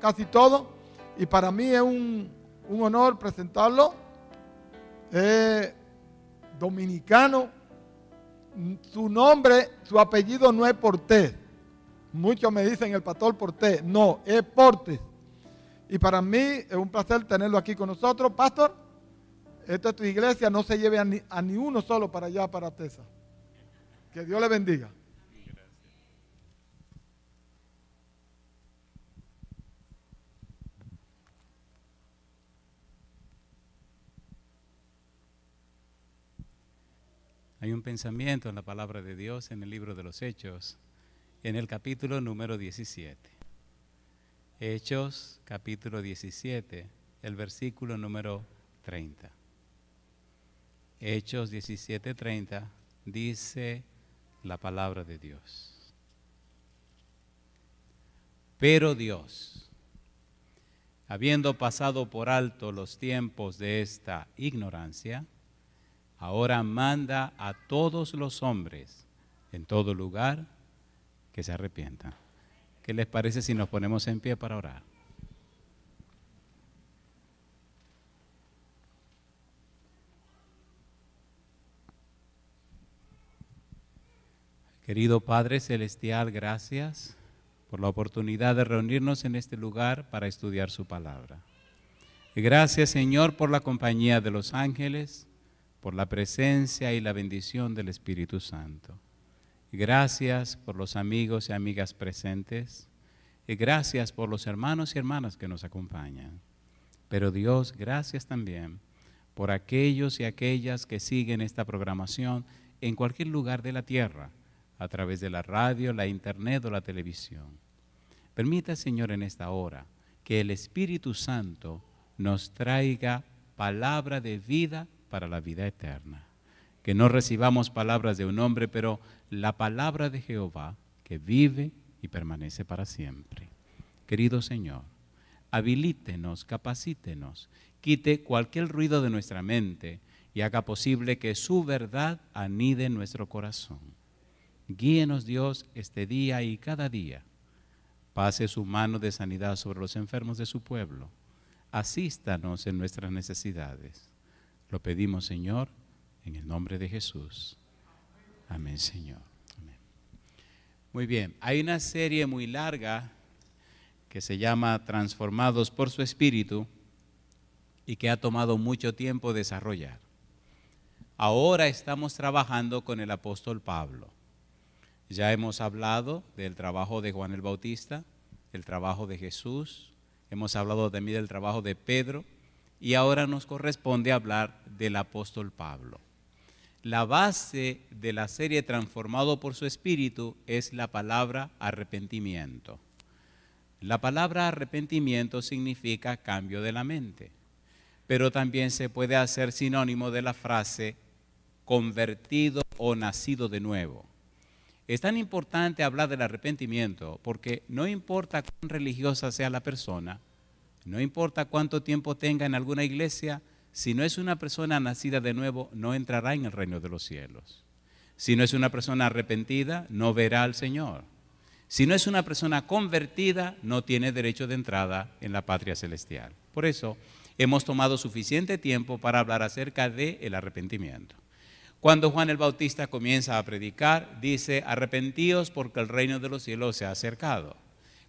casi todo, y para mí es un honor presentarlo. Dominicano, su nombre, su apellido no es Portés. Muchos me dicen el pastor Portés, no, es Portes. Y para mí es un placer tenerlo aquí con nosotros. Pastor, esta es tu iglesia, no se lleve a ni uno solo para allá, para Tesa. Que Dios le bendiga. Hay un pensamiento en la palabra de Dios en el libro de los Hechos, en el capítulo número 17. Hechos, capítulo 17, el versículo número 30. Hechos 17:30 dice la palabra de Dios. Pero Dios, habiendo pasado por alto los tiempos de esta ignorancia, ahora manda a todos los hombres en todo lugar que se arrepientan. ¿Qué les parece si nos ponemos en pie para orar? Querido Padre Celestial, gracias por la oportunidad de reunirnos en este lugar para estudiar su palabra. Y gracias, Señor, por la compañía de los ángeles, por la presencia y la bendición del Espíritu Santo. Y gracias por los amigos y amigas presentes. Y gracias por los hermanos y hermanas que nos acompañan. Pero Dios, gracias también por aquellos y aquellas que siguen esta programación en cualquier lugar de la tierra, a través de la radio, la internet o la televisión. Permita, Señor, en esta hora que el Espíritu Santo nos traiga palabra de vida para la vida eterna. Que no recibamos palabras de un hombre, pero la palabra de Jehová que vive y permanece para siempre. Querido Señor, habilítenos, capacítenos, quite cualquier ruido de nuestra mente y haga posible que su verdad anide en nuestro corazón. Guíenos, Dios, este día y cada día. Pase su mano de sanidad sobre los enfermos de su pueblo. Asístanos en nuestras necesidades. Lo pedimos, Señor, en el nombre de Jesús. Amén, Señor. Amén. Muy bien, hay una serie muy larga que se llama Transformados por su Espíritu y que ha tomado mucho tiempo desarrollar. Ahora estamos trabajando con el apóstol Pablo. Ya hemos hablado del trabajo de Juan el Bautista, el trabajo de Jesús, hemos hablado también del trabajo de Pedro y ahora nos corresponde hablar del apóstol Pablo. La base de la serie Transformado por su Espíritu es la palabra arrepentimiento. La palabra arrepentimiento significa cambio de la mente, pero también se puede hacer sinónimo de la frase convertido o nacido de nuevo. Es tan importante hablar del arrepentimiento porque no importa cuán religiosa sea la persona, no importa cuánto tiempo tenga en alguna iglesia, si no es una persona nacida de nuevo, no entrará en el reino de los cielos. Si no es una persona arrepentida, no verá al Señor. Si no es una persona convertida, no tiene derecho de entrada en la patria celestial. Por eso, hemos tomado suficiente tiempo para hablar acerca del arrepentimiento. Cuando Juan el Bautista comienza a predicar, dice, arrepentíos porque el reino de los cielos se ha acercado.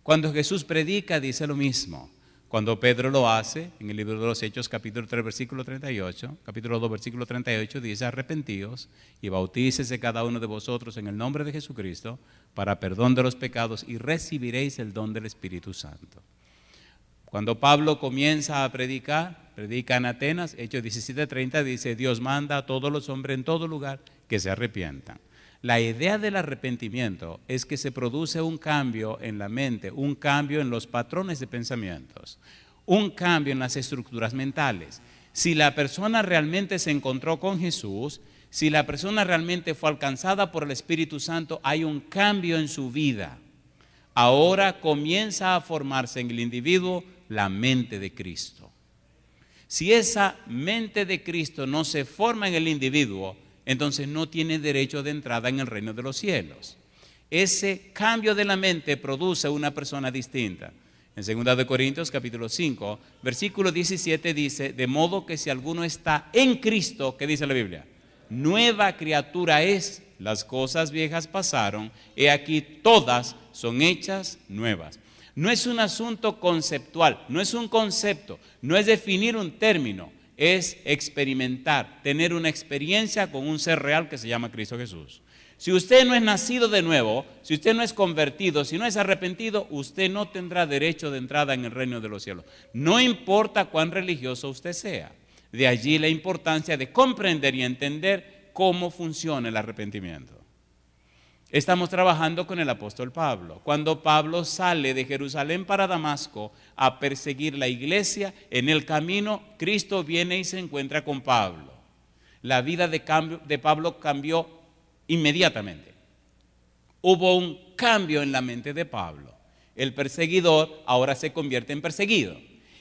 Cuando Jesús predica, dice lo mismo. Cuando Pedro lo hace, en el libro de los Hechos, capítulo 3, versículo 38, capítulo 2, versículo 38, dice, arrepentíos y bautícese cada uno de vosotros en el nombre de Jesucristo para perdón de los pecados y recibiréis el don del Espíritu Santo. Cuando Pablo comienza a predicar, predica en Atenas, Hechos 17:30, dice, Dios manda a todos los hombres en todo lugar que se arrepientan. La idea del arrepentimiento es que se produce un cambio en la mente, un cambio en los patrones de pensamientos, un cambio en las estructuras mentales. Si la persona realmente se encontró con Jesús, si la persona realmente fue alcanzada por el Espíritu Santo, hay un cambio en su vida. Ahora comienza a formarse en el individuo la mente de Cristo. Si esa mente de Cristo no se forma en el individuo, entonces no tiene derecho de entrada en el reino de los cielos. Ese cambio de la mente produce una persona distinta. En 2 de Corintios capítulo 5, versículo 17 dice, de modo que si alguno está en Cristo, ¿qué dice la Biblia? Nueva criatura es, las cosas viejas pasaron, he aquí todas son hechas nuevas. No es un asunto conceptual, no es un concepto, no es definir un término, es experimentar, tener una experiencia con un ser real que se llama Cristo Jesús. Si usted no es nacido de nuevo, si usted no es convertido, si no es arrepentido, usted no tendrá derecho de entrada en el reino de los cielos. No importa cuán religioso usted sea. De allí la importancia de comprender y entender cómo funciona el arrepentimiento. Estamos trabajando con el apóstol Pablo. Cuando Pablo sale de Jerusalén para Damasco a perseguir la iglesia, en el camino Cristo viene y se encuentra con Pablo. La vida de Pablo cambió inmediatamente. Hubo un cambio en la mente de Pablo. El perseguidor ahora se convierte en perseguido.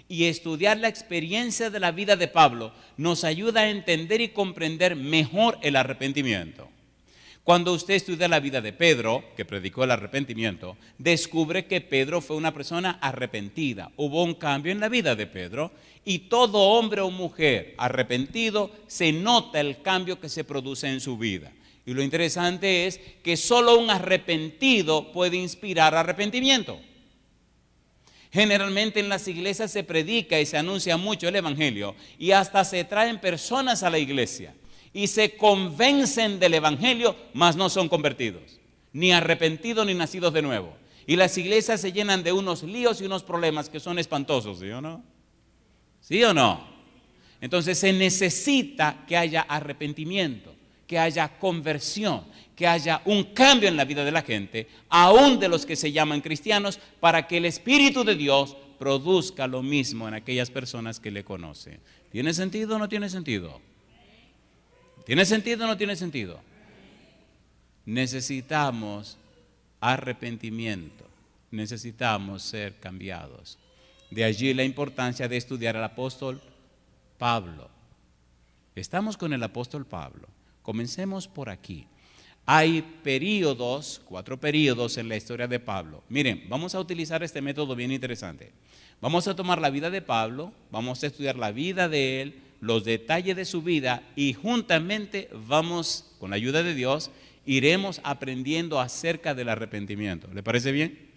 Y estudiar la experiencia de la vida de Pablo nos ayuda a entender y comprender mejor el arrepentimiento. Cuando usted estudia la vida de Pedro, que predicó el arrepentimiento, descubre que Pedro fue una persona arrepentida. Hubo un cambio en la vida de Pedro y todo hombre o mujer arrepentido se nota el cambio que se produce en su vida. Y lo interesante es que solo un arrepentido puede inspirar arrepentimiento. Generalmente en las iglesias se predica y se anuncia mucho el evangelio y hasta se traen personas a la iglesia y se convencen del evangelio, mas no son convertidos, ni arrepentidos ni nacidos de nuevo. Y las iglesias se llenan de unos líos y unos problemas que son espantosos, ¿sí o no? ¿Sí o no? Entonces se necesita que haya arrepentimiento, que haya conversión, que haya un cambio en la vida de la gente, aún de los que se llaman cristianos, para que el Espíritu de Dios produzca lo mismo en aquellas personas que le conocen. ¿Tiene sentido o no tiene sentido? ¿Tiene sentido o no tiene sentido? Necesitamos arrepentimiento, necesitamos ser cambiados. De allí la importancia de estudiar al apóstol Pablo. Estamos con el apóstol Pablo. Comencemos por aquí. Hay períodos, 4 períodos en la historia de Pablo. Miren, vamos a utilizar este método bien interesante. Vamos a tomar la vida de Pablo, vamos a estudiar la vida de él, los detalles de su vida y juntamente vamos, con la ayuda de Dios, iremos aprendiendo acerca del arrepentimiento. ¿Le parece bien?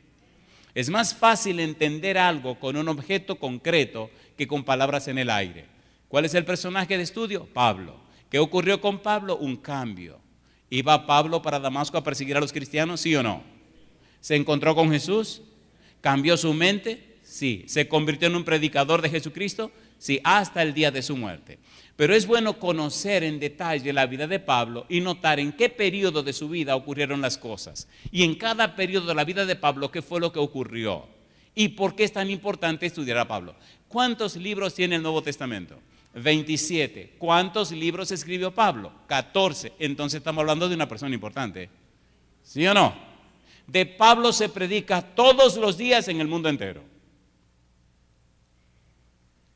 Es más fácil entender algo con un objeto concreto que con palabras en el aire. ¿Cuál es el personaje de estudio? Pablo. ¿Qué ocurrió con Pablo? Un cambio. ¿Iba Pablo para Damasco a perseguir a los cristianos? ¿Sí o no? ¿Se encontró con Jesús? ¿Cambió su mente? Sí. ¿Se convirtió en un predicador de Jesucristo? Sí, hasta el día de su muerte. Pero es bueno conocer en detalle la vida de Pablo y notar en qué periodo de su vida ocurrieron las cosas. Y en cada periodo de la vida de Pablo, qué fue lo que ocurrió. ¿Y por qué es tan importante estudiar a Pablo? ¿Cuántos libros tiene el Nuevo Testamento? 27. ¿Cuántos libros escribió Pablo? 14. Entonces estamos hablando de una persona importante. ¿Sí o no? De Pablo se predica todos los días en el mundo entero.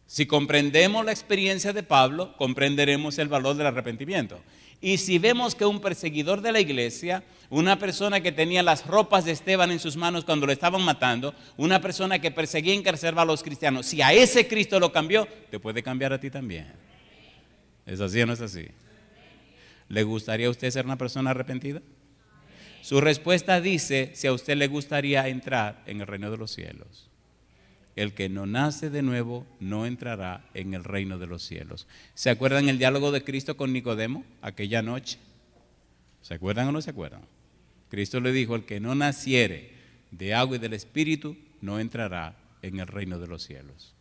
Si comprendemos la experiencia de Pablo, comprenderemos el valor del arrepentimiento. Y si vemos que un perseguidor de la iglesia, una persona que tenía las ropas de Esteban en sus manos cuando lo estaban matando, una persona que perseguía y encarcelaba a los cristianos, si a ese Cristo lo cambió, te puede cambiar a ti también. ¿Es así o no es así? ¿Le gustaría a usted ser una persona arrepentida? Su respuesta dice si a usted le gustaría entrar en el reino de los cielos. El que no nace de nuevo no entrará en el reino de los cielos. ¿Se acuerdan el diálogo de Cristo con Nicodemo aquella noche? ¿Se acuerdan o no se acuerdan? Cristo le dijo, el que no naciere de agua y del Espíritu no entrará en el reino de los cielos.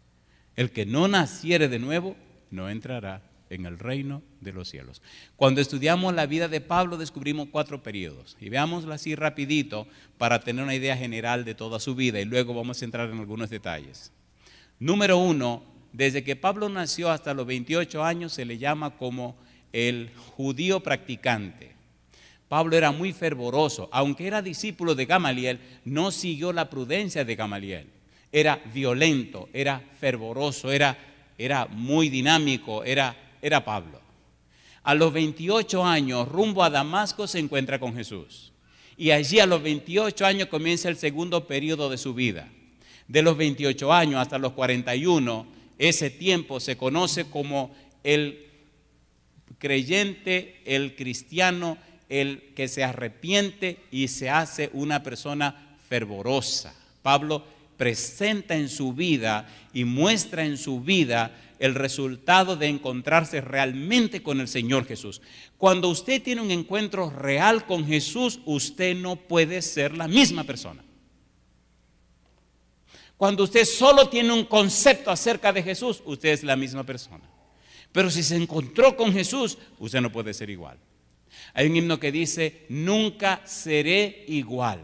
El que no naciere de nuevo no entrará en el reino de los cielos. Cuando estudiamos la vida de Pablo descubrimos 4 periodos y veámoslo así rapidito para tener una idea general de toda su vida y luego vamos a entrar en algunos detalles. Número 1, desde que Pablo nació hasta los 28 años se le llama como el judío practicante. Pablo era muy fervoroso, aunque era discípulo de Gamaliel, no siguió la prudencia de Gamaliel. Era violento, era fervoroso, era muy dinámico, era Pablo. A los 28 años, rumbo a Damasco, se encuentra con Jesús. Y allí a los 28 años comienza el segundo periodo de su vida. De los 28 años hasta los 41, ese tiempo se conoce como el creyente, el cristiano, el que se arrepiente y se hace una persona fervorosa. Pablo presenta en su vida y muestra en su vida el resultado de encontrarse realmente con el Señor Jesús. Cuando usted tiene un encuentro real con Jesús, usted no puede ser la misma persona. Cuando usted solo tiene un concepto acerca de Jesús, usted es la misma persona. Pero si se encontró con Jesús, usted no puede ser igual. Hay un himno que dice, nunca seré igual.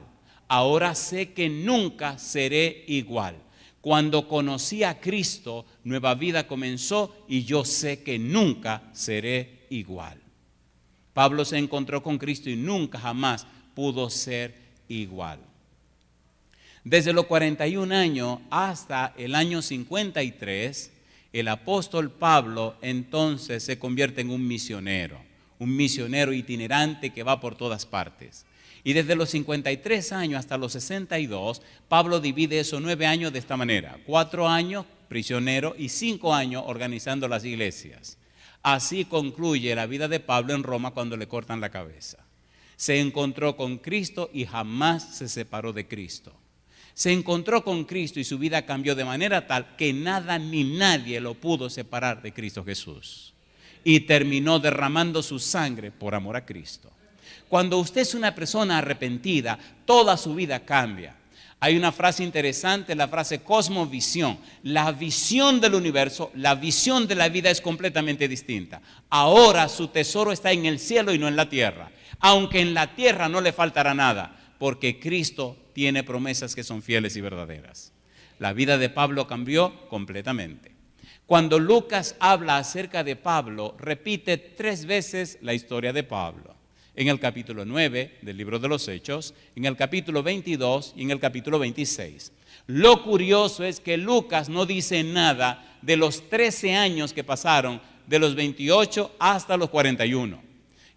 Ahora sé que nunca seré igual. Cuando conocí a Cristo, nueva vida comenzó y yo sé que nunca seré igual. Pablo se encontró con Cristo y nunca jamás pudo ser igual. Desde los 41 años hasta el año 53, el apóstol Pablo entonces se convierte en un misionero itinerante que va por todas partes. Y desde los 53 años hasta los 62, Pablo divide esos 9 años de esta manera: 4 años prisionero y 5 años organizando las iglesias. Así concluye la vida de Pablo en Roma cuando le cortan la cabeza. Se encontró con Cristo y jamás se separó de Cristo. Se encontró con Cristo y su vida cambió de manera tal que nada ni nadie lo pudo separar de Cristo Jesús. Y terminó derramando su sangre por amor a Cristo. Cuando usted es una persona arrepentida, toda su vida cambia. Hay una frase interesante, la frase cosmovisión. La visión del universo, la visión de la vida es completamente distinta. Ahora su tesoro está en el cielo y no en la tierra. Aunque en la tierra no le faltará nada, porque Cristo tiene promesas que son fieles y verdaderas. La vida de Pablo cambió completamente. Cuando Lucas habla acerca de Pablo, repite 3 veces la historia de Pablo. En el capítulo 9 del libro de los Hechos, en el capítulo 22 y en el capítulo 26. Lo curioso es que Lucas no dice nada de los 13 años que pasaron, de los 28 hasta los 41.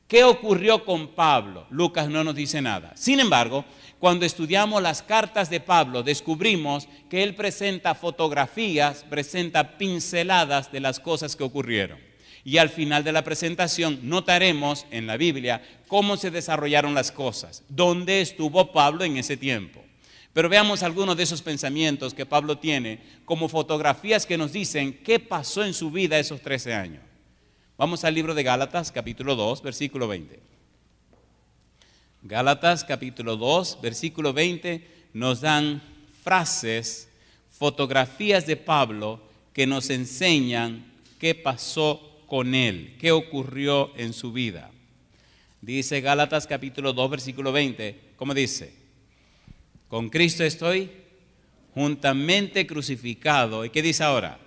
¿Qué ocurrió con Pablo? Lucas no nos dice nada. Sin embargo, cuando estudiamos las cartas de Pablo, descubrimos que él presenta fotografías, presenta pinceladas de las cosas que ocurrieron. Y al final de la presentación notaremos en la Biblia cómo se desarrollaron las cosas, dónde estuvo Pablo en ese tiempo. Pero veamos algunos de esos pensamientos que Pablo tiene como fotografías que nos dicen qué pasó en su vida esos 13 años. Vamos al libro de Gálatas, capítulo 2, versículo 20. Gálatas, capítulo 2, versículo 20, nos dan frases, fotografías de Pablo que nos enseñan qué pasó con él, qué ocurrió en su vida. Dice Gálatas capítulo 2 versículo 20, ¿cómo dice? Con Cristo estoy juntamente crucificado. ¿Y qué dice ahora?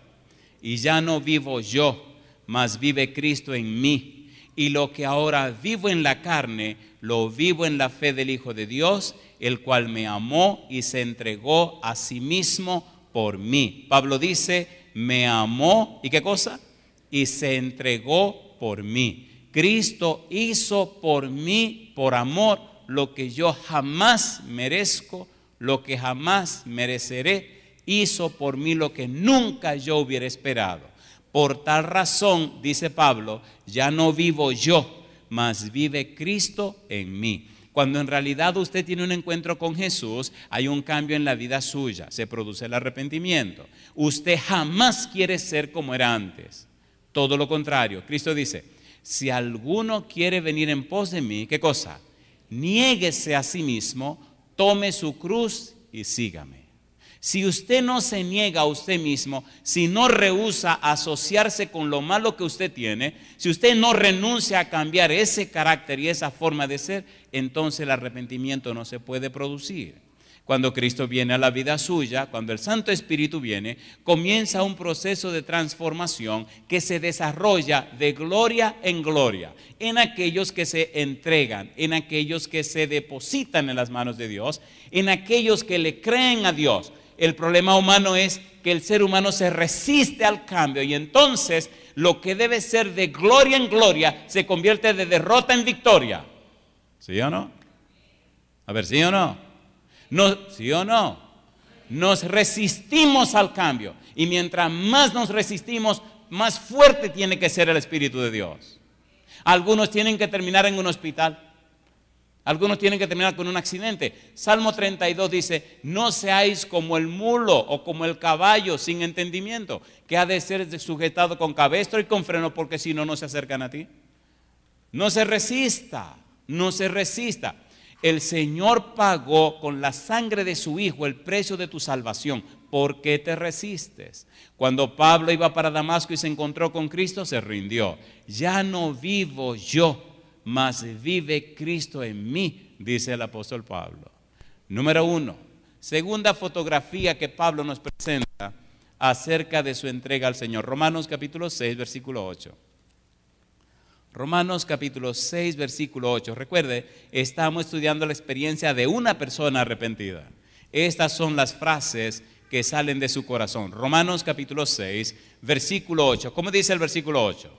Y ya no vivo yo, mas vive Cristo en mí. Y lo que ahora vivo en la carne, lo vivo en la fe del Hijo de Dios, el cual me amó y se entregó a sí mismo por mí. Pablo dice, me amó, ¿y qué cosa? Y se entregó por mí. Cristo hizo por mí, por amor, lo que yo jamás merezco, lo que jamás mereceré. Hizo por mí lo que nunca yo hubiera esperado. Por tal razón, dice Pablo, ya no vivo yo, mas vive Cristo en mí. Cuando en realidad usted tiene un encuentro con Jesús, hay un cambio en la vida suya, se produce el arrepentimiento. Usted jamás quiere ser como era antes. Todo lo contrario, Cristo dice, si alguno quiere venir en pos de mí, ¿qué cosa? Niéguese a sí mismo, tome su cruz y sígame. Si usted no se niega a usted mismo, si no rehúsa asociarse con lo malo que usted tiene, si usted no renuncia a cambiar ese carácter y esa forma de ser, entonces el arrepentimiento no se puede producir. Cuando Cristo viene a la vida suya, cuando el Santo Espíritu viene, comienza un proceso de transformación que se desarrolla de gloria en gloria, en aquellos que se entregan, en aquellos que se depositan en las manos de Dios, en aquellos que le creen a Dios. El problema humano es que el ser humano se resiste al cambio y entonces lo que debe ser de gloria en gloria se convierte de derrota en victoria. ¿Sí o no? A ver, ¿sí o no? No, ¿sí o no? nos resistimos al cambio. Y mientras más nos resistimos, más fuerte tiene que ser el Espíritu de Dios. Algunos tienen que terminar en un hospital. Algunos tienen que terminar con un accidente. Salmo 32 dice, no seáis como el mulo o como el caballo sin entendimiento, que ha de ser sujetado con cabestro y con freno, porque si no, no se acercan a ti. No se resista, no se resista. El Señor pagó con la sangre de su Hijo el precio de tu salvación. ¿Por qué te resistes? Cuando Pablo iba para Damasco y se encontró con Cristo, se rindió. Ya no vivo yo, mas vive Cristo en mí, dice el apóstol Pablo. Número 1, segunda fotografía que Pablo nos presenta acerca de su entrega al Señor. Romanos capítulo 6, versículo 8. Romanos capítulo 6, versículo 8. Recuerde, estamos estudiando la experiencia de una persona arrepentida. Estas son las frases que salen de su corazón. Romanos capítulo 6, versículo 8. ¿Cómo dice el versículo 8?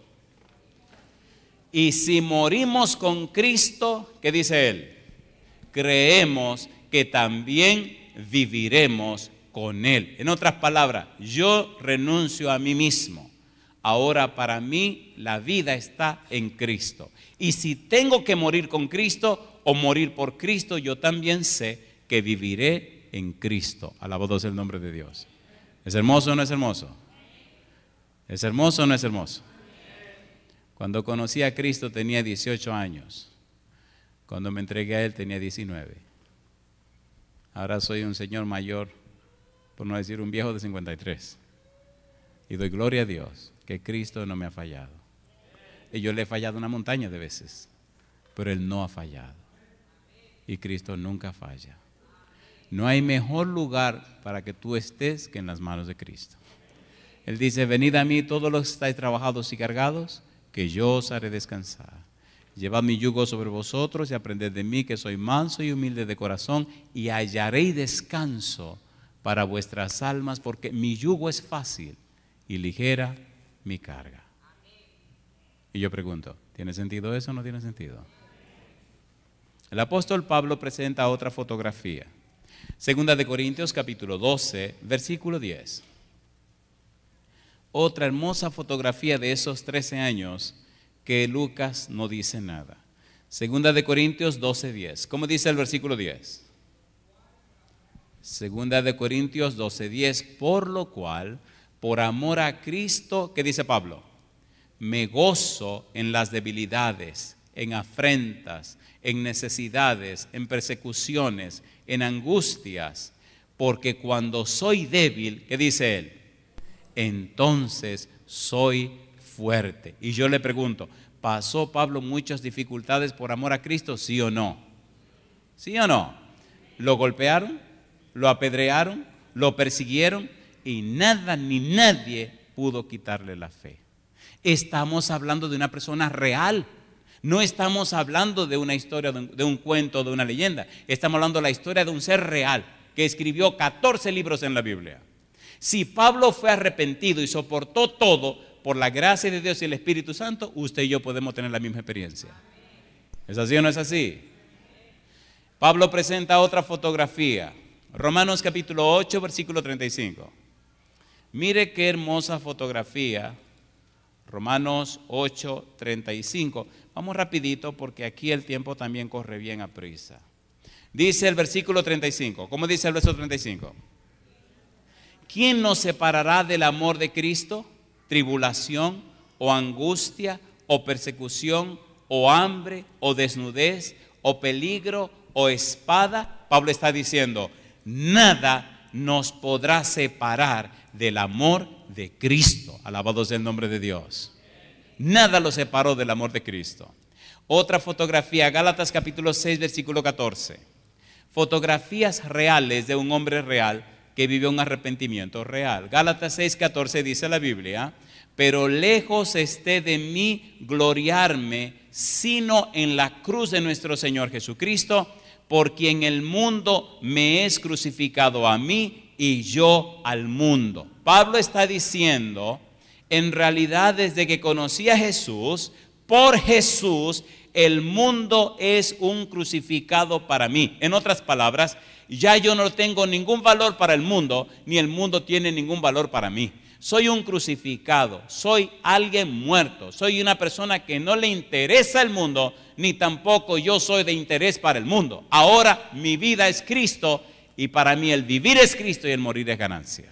Y si morimos con Cristo, ¿qué dice él? Creemos que también viviremos con él. En otras palabras, yo renuncio a mí mismo. Ahora para mí la vida está en Cristo. Y si tengo que morir con Cristo o morir por Cristo, yo también sé que viviré en Cristo. Alabado sea el nombre de Dios. ¿Es hermoso o no es hermoso? ¿Es hermoso o no es hermoso? Cuando conocí a Cristo tenía 18 años. Cuando me entregué a Él tenía 19. Ahora soy un señor mayor, por no decir un viejo de 53. Y doy gloria a Dios que Cristo no me ha fallado. Y yo le he fallado una montaña de veces, pero Él no ha fallado. Y Cristo nunca falla. No hay mejor lugar para que tú estés que en las manos de Cristo. Él dice, venid a mí todos los que estáis trabajados y cargados, que yo os haré descansar. Llevad mi yugo sobre vosotros y aprended de mí, que soy manso y humilde de corazón, y hallaréis descanso para vuestras almas, porque mi yugo es fácil y ligera mi carga. Y yo pregunto, ¿tiene sentido eso o no tiene sentido? El apóstol Pablo presenta otra fotografía. Segunda de Corintios capítulo 12, versículo 10. Otra hermosa fotografía de esos 13 años que Lucas no dice nada. Segunda de Corintios 12:10. ¿Cómo dice el versículo 10? Segunda de Corintios 12:10. Por lo cual, por amor a Cristo, ¿qué dice Pablo? Me gozo en las debilidades, en afrentas, en necesidades, en persecuciones, en angustias, porque cuando soy débil, ¿qué dice él? Entonces soy fuerte. Y yo le pregunto, ¿pasó Pablo muchas dificultades por amor a Cristo? ¿Sí o no? ¿Sí o no? ¿Lo golpearon? ¿Lo apedrearon? ¿Lo persiguieron? Y nada ni nadie pudo quitarle la fe. Estamos hablando de una persona real. No estamos hablando de una historia, de un cuento, de una leyenda. Estamos hablando de la historia de un ser real que escribió 14 libros en la Biblia. Si Pablo fue arrepentido y soportó todo por la gracia de Dios y el Espíritu Santo, usted y yo podemos tener la misma experiencia. ¿Es así o no es así? Pablo presenta otra fotografía. Romanos capítulo 8, versículo 35. Mire qué hermosa fotografía. Romanos 8, 35. Vamos rapidito porque aquí el tiempo también corre bien a prisa. Dice el versículo 35. ¿Cómo dice el verso 35? ¿Quién nos separará del amor de Cristo? ¿Tribulación o angustia o persecución o hambre o desnudez o peligro o espada? Pablo está diciendo, nada nos podrá separar del amor de Cristo. Alabado sea el nombre de Dios. Nada lo separó del amor de Cristo. Otra fotografía, Gálatas capítulo 6, versículo 14. Fotografías reales de un hombre real que vivió un arrepentimiento real. Gálatas 6:14 dice la Biblia, pero lejos esté de mí gloriarme, sino en la cruz de nuestro Señor Jesucristo, por quien el mundo me es crucificado a mí y yo al mundo. Pablo está diciendo, en realidad desde que conocí a Jesús, por Jesús, el mundo es un crucificado para mí. En otras palabras, ya yo no tengo ningún valor para el mundo, ni el mundo tiene ningún valor para mí. Soy un crucificado, soy alguien muerto, soy una persona que no le interesa el mundo, ni tampoco yo soy de interés para el mundo. Ahora mi vida es Cristo y para mí el vivir es Cristo y el morir es ganancia.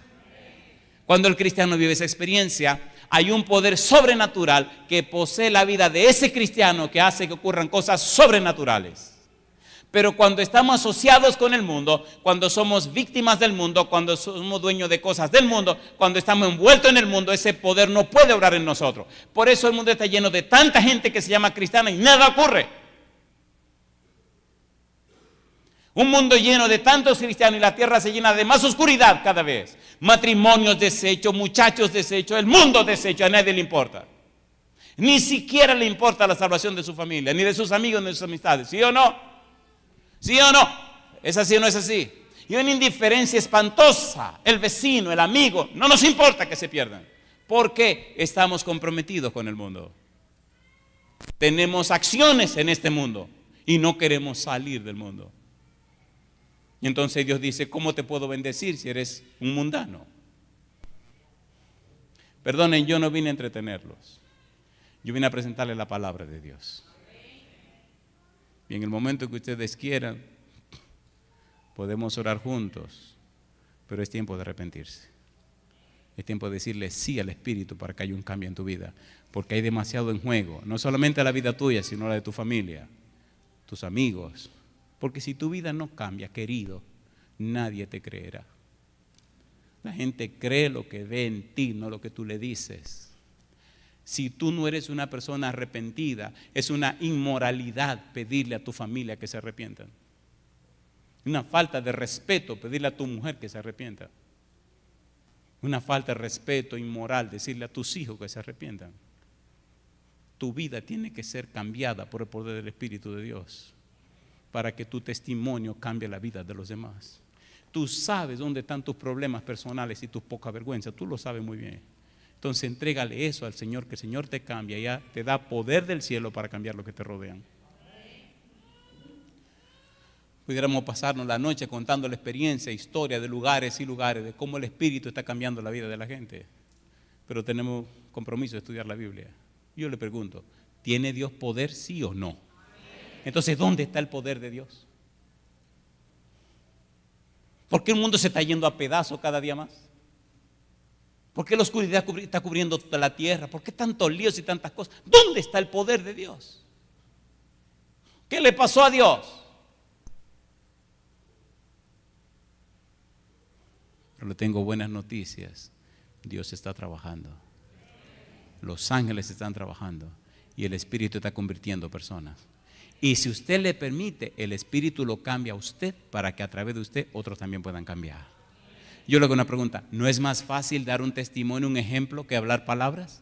Cuando el cristiano vive esa experiencia, hay un poder sobrenatural que posee la vida de ese cristiano que hace que ocurran cosas sobrenaturales. Pero cuando estamos asociados con el mundo, cuando somos víctimas del mundo, cuando somos dueños de cosas del mundo, cuando estamos envueltos en el mundo, ese poder no puede obrar en nosotros. Por eso el mundo está lleno de tanta gente que se llama cristiana y nada ocurre. Un mundo lleno de tantos cristianos y la tierra se llena de más oscuridad cada vez. Matrimonios deshechos, muchachos deshechos, el mundo deshecho, a nadie le importa. Ni siquiera le importa la salvación de su familia, ni de sus amigos, ni de sus amistades. ¿Sí o no? ¿Sí o no? ¿Es así o no es así? Y una indiferencia espantosa. El vecino, el amigo, no nos importa que se pierdan. Porque estamos comprometidos con el mundo. Tenemos acciones en este mundo y no queremos salir del mundo. Y entonces Dios dice, ¿cómo te puedo bendecir si eres un mundano? Perdonen, yo no vine a entretenerlos. Yo vine a presentarles la palabra de Dios. Y en el momento que ustedes quieran, podemos orar juntos, pero es tiempo de arrepentirse. Es tiempo de decirle sí al Espíritu para que haya un cambio en tu vida, porque hay demasiado en juego, no solamente la vida tuya, sino la de tu familia, tus amigos. Porque si tu vida no cambia, querido, nadie te creerá. La gente cree lo que ve en ti, no lo que tú le dices. Si tú no eres una persona arrepentida, es una inmoralidad pedirle a tu familia que se arrepientan. Una falta de respeto pedirle a tu mujer que se arrepienta. Una falta de respeto inmoral decirle a tus hijos que se arrepientan. Tu vida tiene que ser cambiada por el poder del Espíritu de Dios para que tu testimonio cambie la vida de los demás. Tú sabes dónde están tus problemas personales y tus poca vergüenza, tú lo sabes muy bien. Entonces entrégale eso al Señor, que el Señor te cambia, ya te da poder del cielo para cambiar lo que te rodean. Pudiéramos pasarnos la noche contando la experiencia, historia de lugares y lugares, de cómo el Espíritu está cambiando la vida de la gente. Pero tenemos compromiso de estudiar la Biblia. Yo le pregunto, ¿tiene Dios poder, sí o no? Entonces, ¿dónde está el poder de Dios? ¿Por qué el mundo se está yendo a pedazos cada día más? ¿Por qué la oscuridad está cubriendo toda la tierra? ¿Por qué tantos líos y tantas cosas? ¿Dónde está el poder de Dios? ¿Qué le pasó a Dios? Pero le tengo buenas noticias. Dios está trabajando. Los ángeles están trabajando y el Espíritu está convirtiendo personas. Y si usted le permite, el Espíritu lo cambia a usted para que a través de usted otros también puedan cambiar. Yo le hago una pregunta, ¿no es más fácil dar un testimonio, un ejemplo, que hablar palabras?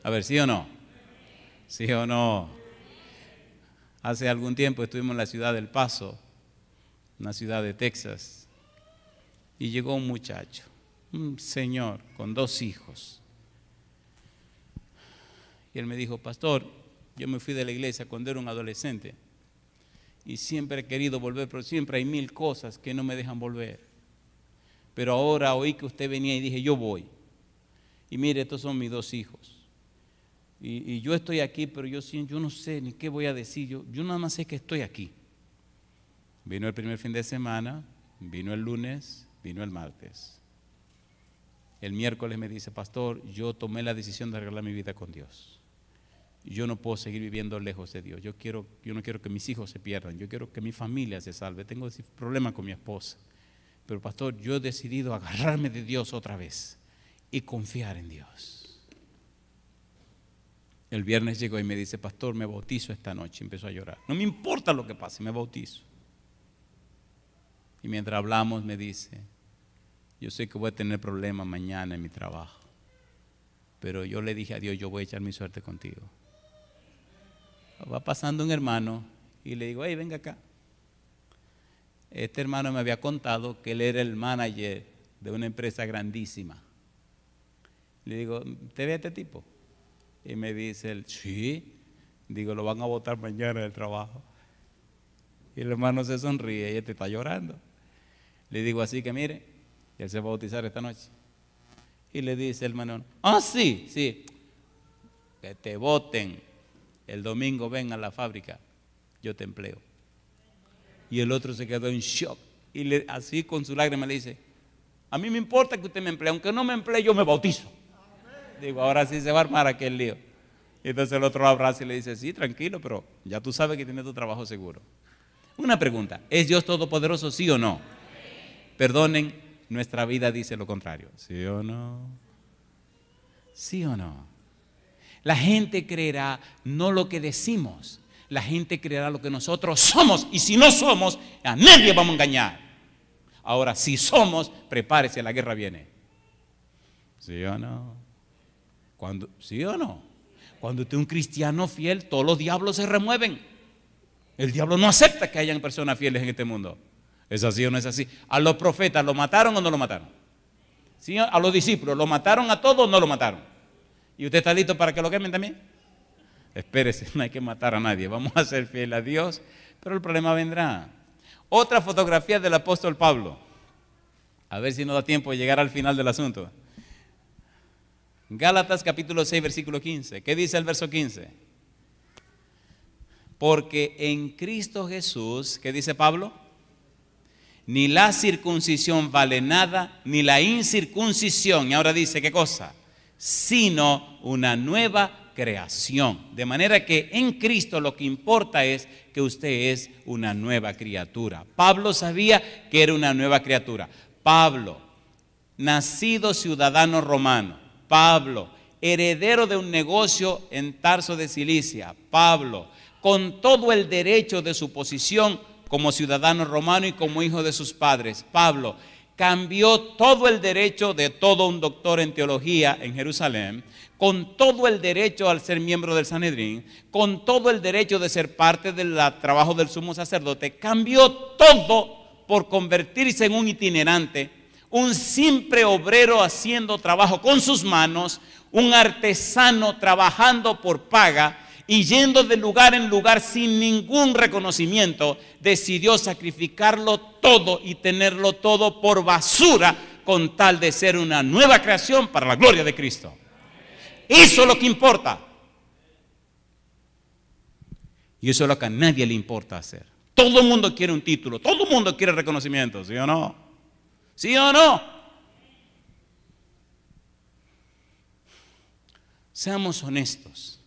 A ver, ¿sí o no? ¿Sí o no? Hace algún tiempo estuvimos en la ciudad del Paso, una ciudad de Texas, y llegó un muchacho, un señor con 2 hijos. Y él me dijo, pastor, yo me fui de la iglesia cuando era un adolescente y siempre he querido volver, pero siempre hay 1000 cosas que no me dejan volver. Pero ahora oí que usted venía y dije, yo voy. Y mire, estos son mis 2 hijos. Y yo estoy aquí, pero yo no sé ni qué voy a decir. Yo nada más sé que estoy aquí. Vino el primer fin de semana, vino el lunes, vino el martes. El miércoles me dice, pastor, yo tomé la decisión de arreglar mi vida con Dios. Yo no puedo seguir viviendo lejos de Dios. Yo no quiero que mis hijos se pierdan. Yo quiero que mi familia se salve. Tengo problemas con mi esposa. Pero pastor, yo he decidido agarrarme de Dios otra vez y confiar en Dios. El viernes llegó y me dice, pastor, me bautizo esta noche. Empezó a llorar. No me importa lo que pase, me bautizo. Y mientras hablamos me dice, yo sé que voy a tener problemas mañana en mi trabajo, pero yo le dije a Dios, yo voy a echar mi suerte contigo. Va pasando un hermano y le digo, hey, venga acá. Este hermano me había contado que él era el manager de una empresa grandísima. Le digo, ¿te ve a este tipo? Y me dice él, sí. Digo, lo van a botar mañana del trabajo. Y el hermano se sonríe y este está llorando. Le digo así que mire, él se va a bautizar esta noche. Y le dice el hermano, sí, que te voten. El domingo ven a la fábrica, yo te empleo. Y el otro se quedó en shock. Y así con su lágrima le dice, a mí me importa que usted me emplee, aunque no me emplee yo me bautizo. Digo, ahora sí se va a armar aquel lío. Y entonces el otro lo abraza y le dice, sí, tranquilo, pero ya tú sabes que tienes tu trabajo seguro. Una pregunta, ¿es Dios todopoderoso, sí o no? Perdonen, nuestra vida dice lo contrario. ¿Sí o no? ¿Sí o no? La gente creerá no lo que decimos, la gente creerá lo que nosotros somos. Y si no somos, a nadie vamos a engañar. Ahora, si somos, prepárese, la guerra viene. ¿Sí o no? ¿Sí o no? Cuando usted es un cristiano fiel, todos los diablos se remueven. El diablo no acepta que hayan personas fieles en este mundo. ¿Es así o no es así? ¿A los profetas lo mataron o no lo mataron? ¿Sí? ¿A los discípulos lo mataron a todos o no lo mataron? ¿Y usted está listo para que lo quemen también? Espérese, no hay que matar a nadie. Vamos a ser fieles a Dios, pero el problema vendrá. Otra fotografía del apóstol Pablo. A ver si nos da tiempo de llegar al final del asunto. Gálatas capítulo 6, versículo 15. ¿Qué dice el verso 15? Porque en Cristo Jesús, ¿qué dice Pablo? Ni la circuncisión vale nada, ni la incircuncisión. Y ahora dice, ¿qué cosa? Sino una nueva creación. De manera que en Cristo lo que importa es que usted es una nueva criatura. Pablo sabía que era una nueva criatura. Pablo, nacido ciudadano romano. Pablo, heredero de un negocio en Tarso de Cilicia. Pablo, con todo el derecho de su posición como ciudadano romano y como hijo de sus padres. Pablo cambió todo el derecho de todo un doctor en teología en Jerusalén, con todo el derecho al ser miembro del Sanedrín, con todo el derecho de ser parte del trabajo del sumo sacerdote. Cambió todo por convertirse en un itinerante, un simple obrero haciendo trabajo con sus manos, un artesano trabajando por paga. Y yendo de lugar en lugar sin ningún reconocimiento, decidió sacrificarlo todo y tenerlo todo por basura con tal de ser una nueva creación para la gloria de Cristo. Eso es lo que importa. Y eso es lo que a nadie le importa hacer. Todo el mundo quiere un título, todo el mundo quiere reconocimiento, ¿sí o no? ¿Sí o no? Seamos honestos.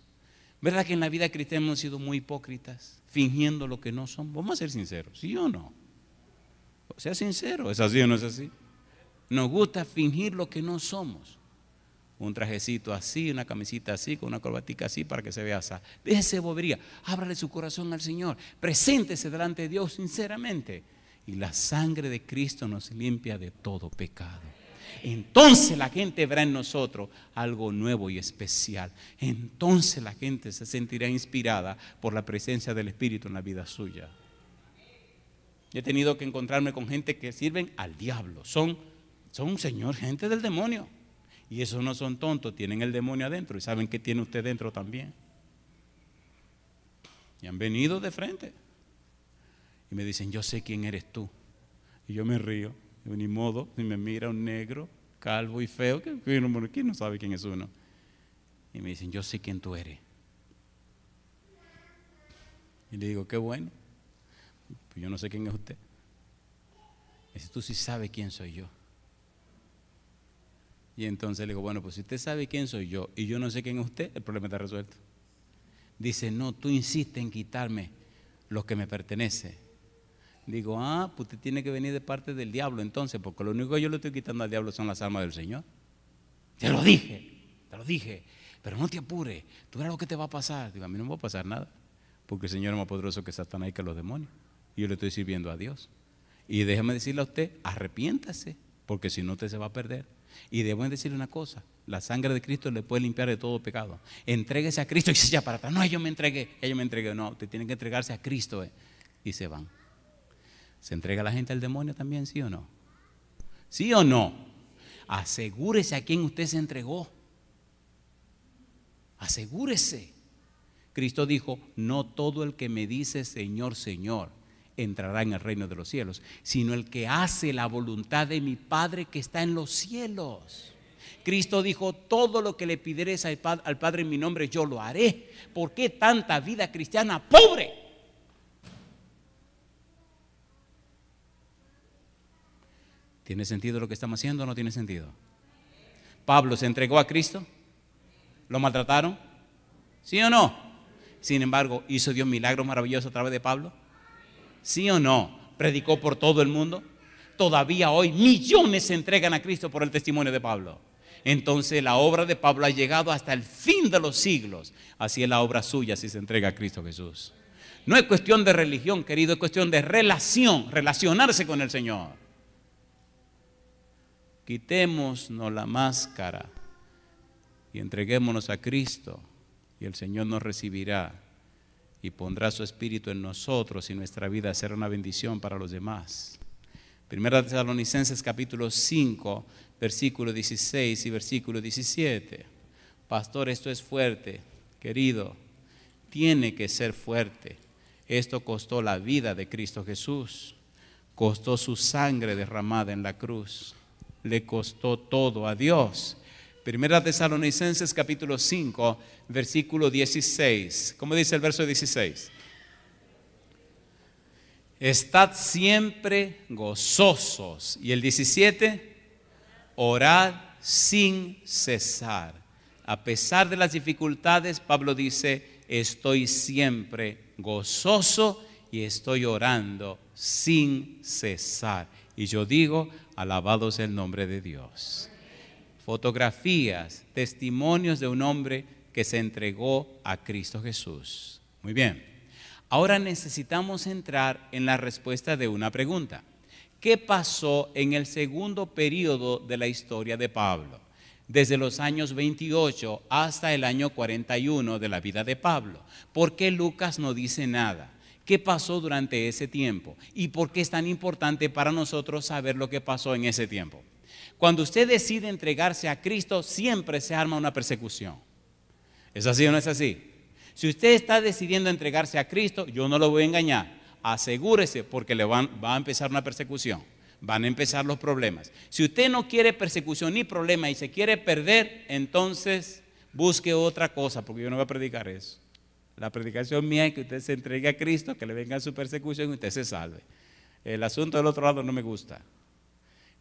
¿Verdad que en la vida cristiana hemos sido muy hipócritas, fingiendo lo que no somos? Vamos a ser sinceros, ¿sí o no? Sea sincero, ¿es así o no es así? Nos gusta fingir lo que no somos. Un trajecito así, una camisita así, con una corbatica así para que se vea así. Déjese bobería, ábrale su corazón al Señor, preséntese delante de Dios sinceramente. Y la sangre de Cristo nos limpia de todo pecado. Entonces la gente verá en nosotros algo nuevo y especial. Entonces la gente se sentirá inspirada por la presencia del Espíritu en la vida suya. He tenido que encontrarme con gente que sirven al diablo. Son gente del demonio. Y esos no son tontos, tienen el demonio adentro y saben que tiene usted dentro también. Y han venido de frente. Y me dicen, yo sé quién eres tú. Y yo me río. Ni modo, si me mira un negro, calvo y feo, ¿quién no sabe quién es uno? Y me dicen, yo sé quién tú eres. Y le digo, qué bueno. Pues yo no sé quién es usted. Dice, tú sí sabes quién soy yo. Y entonces le digo, bueno, pues si usted sabe quién soy yo y yo no sé quién es usted, el problema está resuelto. Dice, no, tú insistes en quitarme lo que me pertenece. Digo, pues usted tiene que venir de parte del diablo entonces, porque lo único que yo le estoy quitando al diablo son las almas del Señor. Te lo dije, pero no te apures, tú verás lo que te va a pasar. Digo, a mí no me va a pasar nada, porque el Señor es más poderoso que Satanás y que los demonios. Y yo le estoy sirviendo a Dios. Y déjame decirle a usted, arrepiéntase, porque si no usted se va a perder. Y debo decirle una cosa, la sangre de Cristo le puede limpiar de todo pecado. Entréguese a Cristo y dice ya para atrás, no, yo me entregué. No, usted tiene que entregarse a Cristo y se van. ¿Se entrega la gente al demonio también, sí o no? ¿Sí o no? Asegúrese a quién usted se entregó. Asegúrese Cristo dijo, no todo el que me dice Señor, Señor, entrará en el reino de los cielos, sino el que hace la voluntad de mi Padre que está en los cielos. Cristo dijo, todo lo que le pidieres al Padre en mi nombre, yo lo haré. ¿Por qué tanta vida cristiana pobre? ¿Tiene sentido lo que estamos haciendo o no tiene sentido? ¿Pablo se entregó a Cristo? ¿Lo maltrataron? ¿Sí o no? Sin embargo, ¿hizo Dios milagros maravillosos a través de Pablo? ¿Sí o no? ¿Predicó por todo el mundo? Todavía hoy millones se entregan a Cristo por el testimonio de Pablo. Entonces la obra de Pablo ha llegado hasta el fin de los siglos. Así es la obra suya si se entrega a Cristo Jesús. No es cuestión de religión, querido, es cuestión de relación, relacionarse con el Señor. Quitémonos la máscara y entreguémonos a Cristo, y el Señor nos recibirá y pondrá su espíritu en nosotros, y nuestra vida será una bendición para los demás. Primera de Tesalonicenses capítulo 5, versículo 16 y versículo 17. Pastor, esto es fuerte, querido, tiene que ser fuerte. Esto costó la vida de Cristo Jesús, costó su sangre derramada en la cruz, le costó todo a Dios. Primera Tesalonicenses capítulo 5, versículo 16. ¿Cómo dice el verso 16? Estad siempre gozosos. Y el 17, orad sin cesar. A pesar de las dificultades, Pablo dice, estoy siempre gozoso y estoy orando sin cesar. Y yo digo, alabado sea el nombre de Dios. Fotografías, testimonios de un hombre que se entregó a Cristo Jesús. Muy bien. Ahora necesitamos entrar en la respuesta de una pregunta. ¿Qué pasó en el segundo periodo de la historia de Pablo? Desde los años 28 hasta el año 41 de la vida de Pablo. ¿Por qué Lucas no dice nada? ¿Qué pasó durante ese tiempo? ¿Y por qué es tan importante para nosotros saber lo que pasó en ese tiempo? Cuando usted decide entregarse a Cristo, siempre se arma una persecución. ¿Es así o no es así? Si usted está decidiendo entregarse a Cristo, yo no lo voy a engañar. Asegúrese porque va a empezar una persecución. Van a empezar los problemas. Si usted no quiere persecución ni problema y se quiere perder, entonces busque otra cosa, porque yo no voy a predicar eso. La predicación mía es que usted se entregue a Cristo, que le venga su persecución y usted se salve. El asunto del otro lado no me gusta.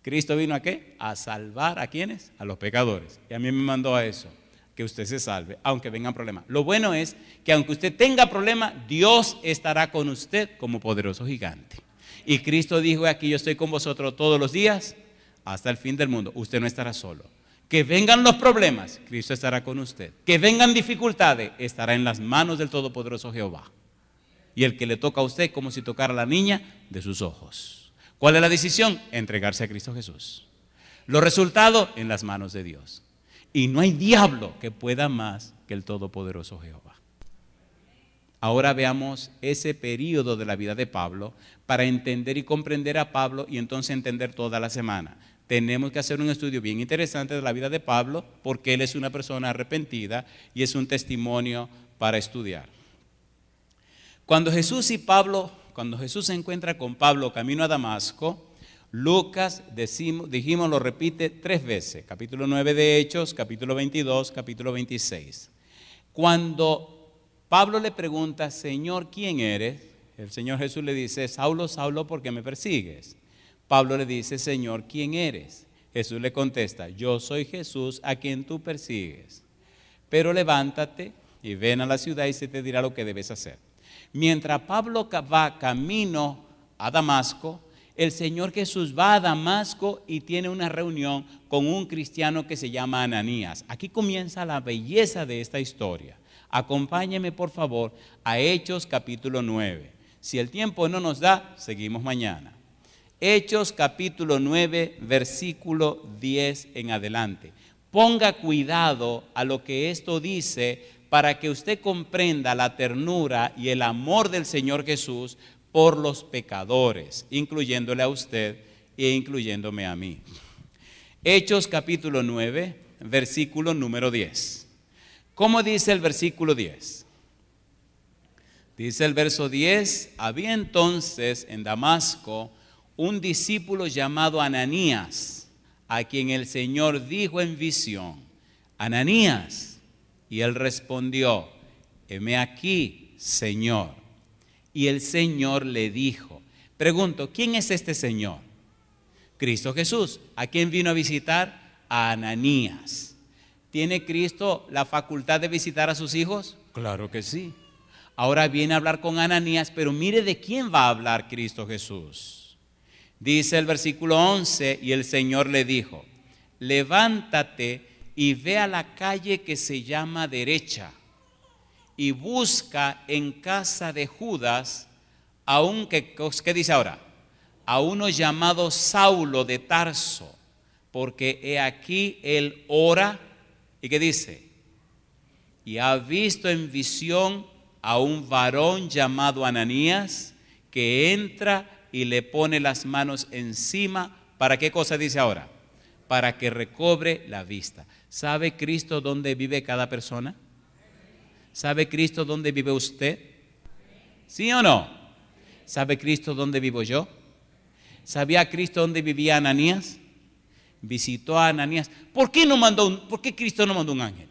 ¿Cristo vino a qué? A salvar ¿a quiénes? A los pecadores. Y a mí me mandó a eso, que usted se salve, aunque vengan problemas. Lo bueno es que aunque usted tenga problemas, Dios estará con usted como poderoso gigante. Y Cristo dijo, aquí yo estoy con vosotros todos los días hasta el fin del mundo. Usted no estará solo. Que vengan los problemas, Cristo estará con usted. Que vengan dificultades, estará en las manos del todopoderoso Jehová. Y el que le toca a usted como si tocara a la niña de sus ojos. ¿Cuál es la decisión? Entregarse a Cristo Jesús. Los resultados en las manos de Dios. Y no hay diablo que pueda más que el todopoderoso Jehová. Ahora veamos ese periodo de la vida de Pablo para entender y comprender a Pablo y entonces entender toda la semana. Tenemos que hacer un estudio bien interesante de la vida de Pablo porque él es una persona arrepentida y es un testimonio para estudiar. Cuando Jesús se encuentra con Pablo camino a Damasco, Lucas, dijimos, lo repite 3 veces, capítulo 9 de Hechos, capítulo 22, capítulo 26. Cuando Pablo le pregunta, Señor, ¿quién eres? El Señor Jesús le dice, Saulo, Saulo, ¿por qué me persigues? Pablo le dice, Señor, ¿quién eres? Jesús le contesta, yo soy Jesús a quien tú persigues. Pero levántate y ven a la ciudad y se te dirá lo que debes hacer. Mientras Pablo va camino a Damasco, el Señor Jesús va a Damasco y tiene una reunión con un cristiano que se llama Ananías. Aquí comienza la belleza de esta historia. Acompáñeme por favor a Hechos capítulo 9. Si el tiempo no nos da, seguimos mañana. Hechos capítulo 9, versículo 10 en adelante. Ponga cuidado a lo que esto dice para que usted comprenda la ternura y el amor del Señor Jesús por los pecadores, incluyéndole a usted e incluyéndome a mí. Hechos capítulo 9, versículo número 10. ¿Cómo dice el versículo 10? Dice el verso 10, había entonces en Damasco un discípulo llamado Ananías, a quien el Señor dijo en visión, Ananías, y él respondió, heme aquí, Señor. Y el Señor le dijo, pregunto, ¿quién es este Señor? Cristo Jesús. ¿A quién vino a visitar? A Ananías. ¿Tiene Cristo la facultad de visitar a sus hijos? Claro que sí. Ahora viene a hablar con Ananías, pero mire de quién va a hablar Cristo Jesús. Dice el versículo 11, y el Señor le dijo, levántate y ve a la calle que se llama Derecha, y busca en casa de Judas a un, ¿qué dice ahora? A uno llamado Saulo de Tarso, porque he aquí él ora, ¿y qué dice? Y ha visto en visión a un varón llamado Ananías, que entra y le pone las manos encima, ¿para qué cosa dice ahora? Para que recobre la vista. ¿Sabe Cristo dónde vive cada persona? ¿Sabe Cristo dónde vive usted? ¿Sí o no? ¿Sabe Cristo dónde vivo yo? ¿Sabía Cristo dónde vivía Ananías? Visitó a Ananías. ¿Por qué Cristo no mandó un ángel?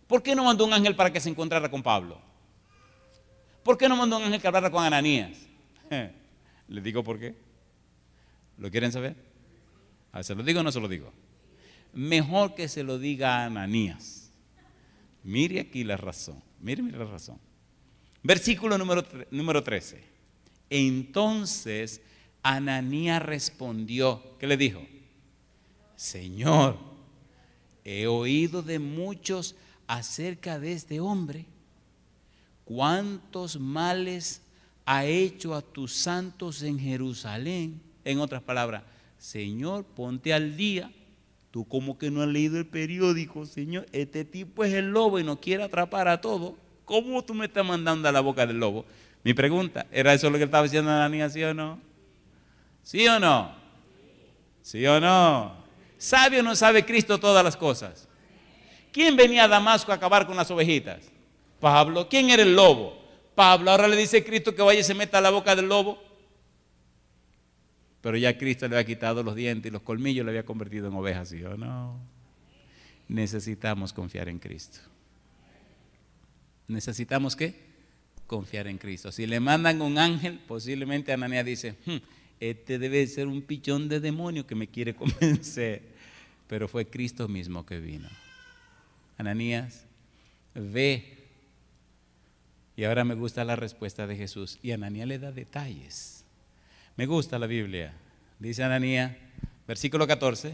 ¿Por qué no mandó un ángel para que se encontrara con Pablo? ¿Por qué no mandó un ángel que hablara con Ananías? ¿Les digo por qué? ¿Lo quieren saber? ¿Se lo digo o no se lo digo? Mejor que se lo diga a Ananías. Mire aquí la razón. Mire la razón. Versículo número 13. Entonces Ananías respondió, ¿qué le dijo? Señor, he oído de muchos acerca de este hombre, cuántos males ha hecho a tus santos en Jerusalén. En otras palabras, Señor, ponte al día. Tú como que no has leído el periódico, Señor. Este tipo es el lobo y nos quiere atrapar a todos. ¿Cómo tú me estás mandando a la boca del lobo? Mi pregunta, ¿era eso lo que estaba diciendo Ananías, sí o no? ¿Sí o no? ¿Sí o no? ¿Sabe o no sabe Cristo todas las cosas? ¿Quién venía a Damasco a acabar con las ovejitas? Pablo. ¿Quién era el lobo? Pablo. Ahora le dice Cristo que vaya y se meta a la boca del lobo. Pero ya Cristo le había quitado los dientes y los colmillos, le había convertido en ovejas, ¿sí o no? Necesitamos confiar en Cristo. ¿Necesitamos qué? Confiar en Cristo. Si le mandan un ángel, posiblemente Ananías dice, este debe ser un pichón de demonio que me quiere convencer. Pero fue Cristo mismo que vino. Ananías, ve. Y ahora me gusta la respuesta de Jesús. Y Ananías le da detalles. Me gusta la Biblia. Dice Ananías, versículo 14,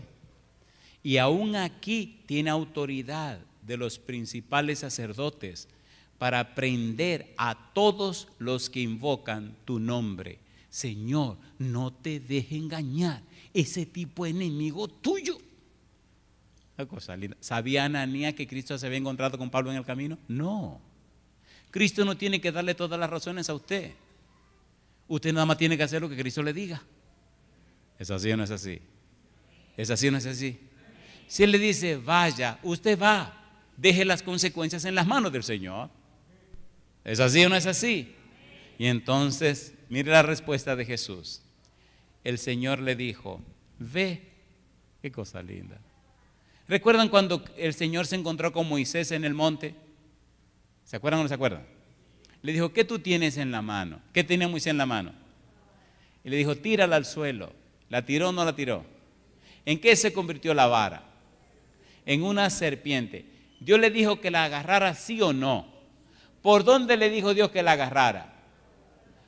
y aún aquí tiene autoridad de los principales sacerdotes para prender a todos los que invocan tu nombre. Señor, no te deje engañar. Ese tipo es enemigo tuyo. Una cosa linda. ¿Sabía Ananías que Cristo se había encontrado con Pablo en el camino? No. Cristo no tiene que darle todas las razones a usted. Usted nada más tiene que hacer lo que Cristo le diga. ¿Es así o no es así? ¿Es así o no es así? Si Él le dice, vaya, usted va. Deje las consecuencias en las manos del Señor. ¿Es así o no es así? Y entonces, mire la respuesta de Jesús. El Señor le dijo, ve. Qué cosa linda. ¿Recuerdan cuando el Señor se encontró con Moisés en el monte? ¿Se acuerdan o no se acuerdan? Le dijo, ¿qué tú tienes en la mano? ¿Qué tenía Moisés en la mano? Y le dijo, tírala al suelo. ¿La tiró o no la tiró? ¿En qué se convirtió la vara? En una serpiente. Dios le dijo que la agarrara sí o no. ¿Por dónde le dijo Dios que la agarrara?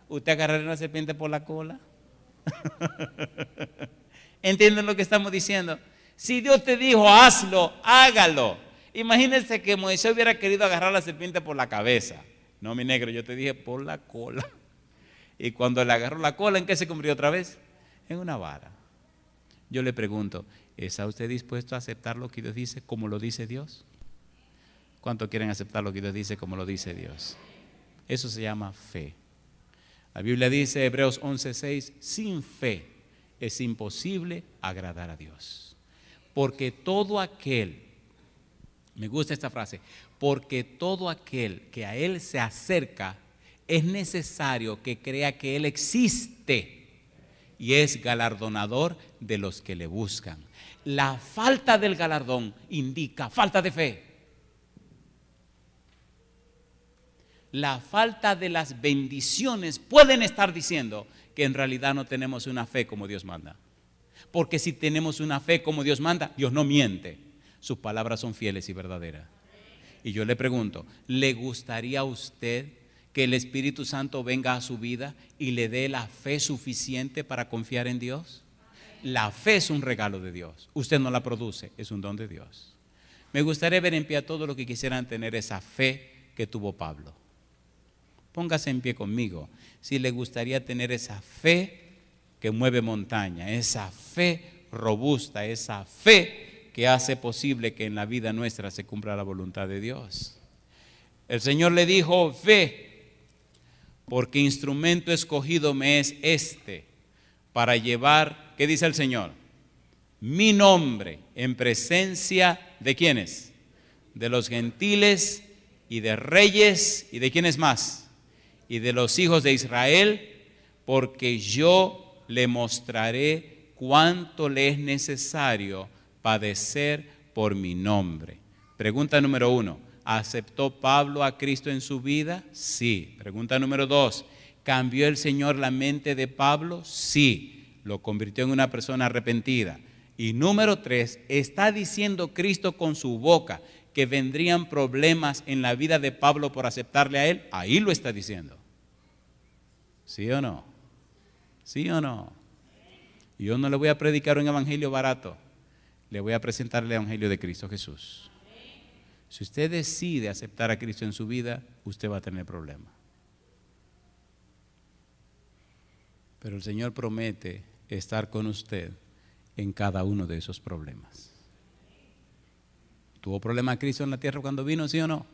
¿Usted agarraría una serpiente por la cola? ¿Entienden lo que estamos diciendo? Si Dios te dijo hazlo, hágalo. Imagínense que Moisés hubiera querido agarrar la serpiente por la cabeza. No, mi negro, yo te dije por la cola. Y cuando le agarró la cola, ¿en qué se convirtió otra vez? En una vara. Yo le pregunto, ¿está usted dispuesto a aceptar lo que Dios dice como lo dice Dios? ¿Cuánto quieren aceptar lo que Dios dice como lo dice Dios? Eso se llama fe. La Biblia dice, Hebreos 11:6, sin fe es imposible agradar a Dios. Porque todo aquel, Me gusta esta frase, porque todo aquel que a Él se acerca es necesario que crea que Él existe y es galardonador de los que le buscan. La falta del galardón indica falta de fe. La falta de las bendiciones pueden estar diciendo que en realidad no tenemos una fe como Dios manda. Porque si tenemos una fe como Dios manda, Dios no miente. Sus palabras son fieles y verdaderas. Y yo le pregunto, ¿le gustaría a usted que el Espíritu Santo venga a su vida y le dé la fe suficiente para confiar en Dios? La fe es un regalo de Dios. Usted no la produce, es un don de Dios. Me gustaría ver en pie a todos los que quisieran tener esa fe que tuvo Pablo. Póngase en pie conmigo si le gustaría tener esa fe que mueve montaña, esa fe robusta, esa fe que hace posible que en la vida nuestra se cumpla la voluntad de Dios. El Señor le dijo, ve, porque instrumento escogido me es este, para llevar, ¿qué dice el Señor? Mi nombre en presencia de ¿quiénes? De los gentiles y de reyes y de ¿quiénes más? Y de los hijos de Israel, porque yo le mostraré cuánto le es necesario padecer por mi nombre. Pregunta número 1, ¿aceptó Pablo a Cristo en su vida? Sí. Pregunta número 2, ¿cambió el Señor la mente de Pablo? Sí. Lo convirtió en una persona arrepentida. Y número 3, ¿está diciendo Cristo con su boca que vendrían problemas en la vida de Pablo por aceptarle a él? Ahí lo está diciendo. ¿Sí o no? ¿Sí o no? Yo no le voy a predicar un evangelio barato. Le voy a presentar el evangelio de Cristo Jesús. Si usted decide aceptar a Cristo en su vida, usted va a tener problemas. Pero el Señor promete estar con usted en cada uno de esos problemas. ¿Tuvo problema Cristo en la tierra cuando vino, sí o no?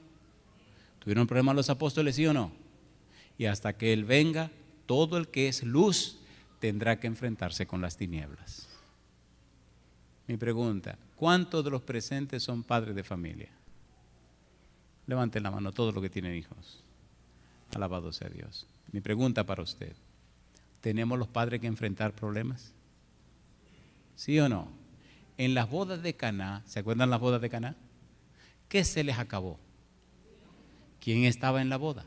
¿Tuvieron problemas los apóstoles, sí o no? Y hasta que Él venga, todo el que es luz tendrá que enfrentarse con las tinieblas. Mi pregunta, ¿cuántos de los presentes son padres de familia? Levanten la mano todos los que tienen hijos. Alabado sea Dios. Mi pregunta para usted, ¿tenemos los padres que enfrentar problemas? ¿Sí o no? En las bodas de Caná, ¿se acuerdan las bodas de Caná? ¿Qué se les acabó? ¿Quién estaba en la boda?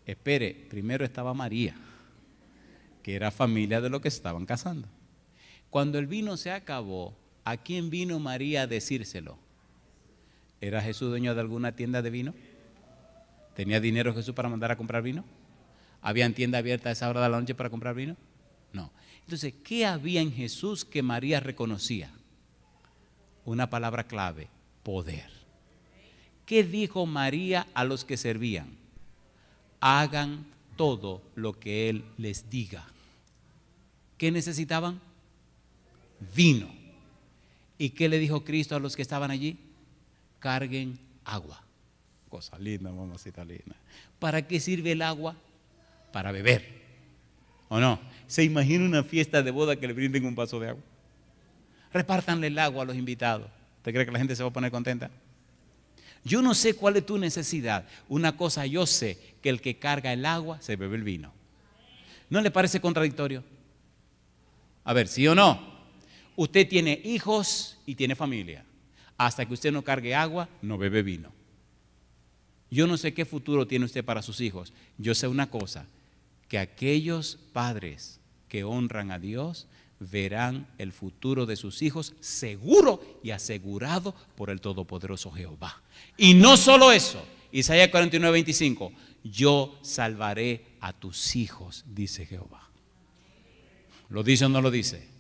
Espere, primero estaba María, que era familia de los que se estaban casando. Cuando el vino se acabó, ¿a quién vino María a decírselo? ¿Era Jesús dueño de alguna tienda de vino? ¿Tenía dinero Jesús para mandar a comprar vino? ¿Habían tienda abierta a esa hora de la noche para comprar vino? No. Entonces, ¿qué había en Jesús que María reconocía? Una palabra clave, poder. ¿Qué dijo María a los que servían? Hagan todo lo que Él les diga. ¿Qué necesitaban? Vino. ¿Y qué le dijo Cristo a los que estaban allí? Carguen agua. Cosa linda, mamacita linda. ¿Para qué sirve el agua? Para beber. ¿O no? ¿Se imagina una fiesta de boda que le brinden un vaso de agua? Repártanle el agua a los invitados. ¿Usted cree que la gente se va a poner contenta? Yo no sé cuál es tu necesidad. Una cosa yo sé, que el que carga el agua se bebe el vino. ¿No le parece contradictorio? A ver, ¿sí o no? Usted tiene hijos y tiene familia. Hasta que usted no cargue agua, no bebe vino. Yo no sé qué futuro tiene usted para sus hijos. Yo sé una cosa, que aquellos padres que honran a Dios verán el futuro de sus hijos seguro y asegurado por el Todopoderoso Jehová. Y no solo eso, Isaías 49:25, yo salvaré a tus hijos, dice Jehová. ¿Lo dice o no lo dice?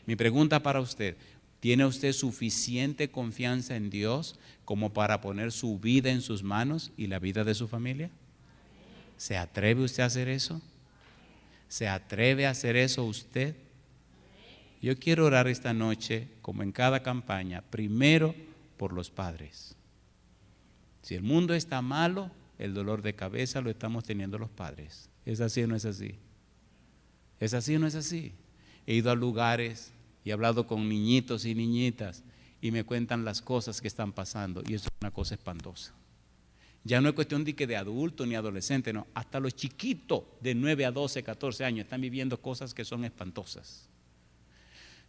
Mi pregunta para usted, ¿tiene usted suficiente confianza en Dios como para poner su vida en sus manos y la vida de su familia? ¿Se atreve usted a hacer eso? ¿Se atreve a hacer eso usted? Yo quiero orar esta noche, como en cada campaña, primero por los padres. Si el mundo está malo, el dolor de cabeza lo estamos teniendo los padres. ¿Es así o no es así? ¿Es así o no es así? He ido a lugares y he hablado con niñitos y niñitas y me cuentan las cosas que están pasando, y eso es una cosa espantosa. Ya no es cuestión de que de adulto ni adolescente, no, hasta los chiquitos de 9 a 12, 14 años están viviendo cosas que son espantosas.